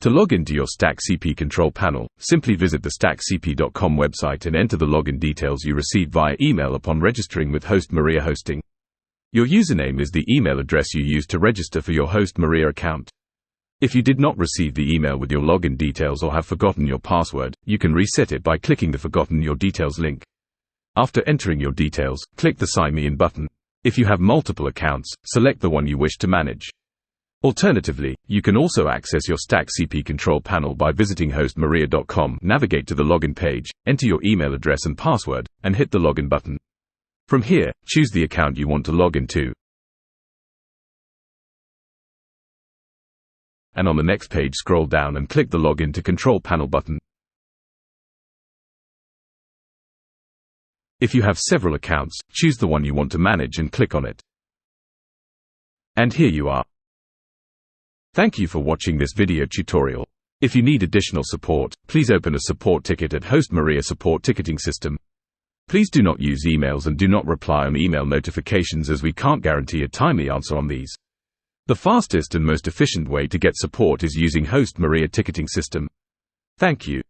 To log into your StackCP control panel, simply visit the StackCP.com website and enter the login details you received via email upon registering with Host Maria Hosting. Your username is the email address you used to register for your Host Maria account. If you did not receive the email with your login details or have forgotten your password, you can reset it by clicking the Forgotten Your Details link. After entering your details, click the Sign Me In button. If you have multiple accounts, select the one you wish to manage. Alternatively, you can also access your StackCP control panel by visiting hostmaria.com, navigate to the login page, enter your email address and password, and hit the login button. From here, choose the account you want to log into. And on the next page, scroll down and click the Login to Control Panel button. If you have several accounts, choose the one you want to manage and click on it. And here you are. Thank you for watching this video tutorial. If you need additional support, please open a support ticket at Host Maria Support Ticketing System. Please do not use emails and do not reply on email notifications, as we can't guarantee a timely answer on these. The fastest and most efficient way to get support is using Host Maria Ticketing System. Thank you.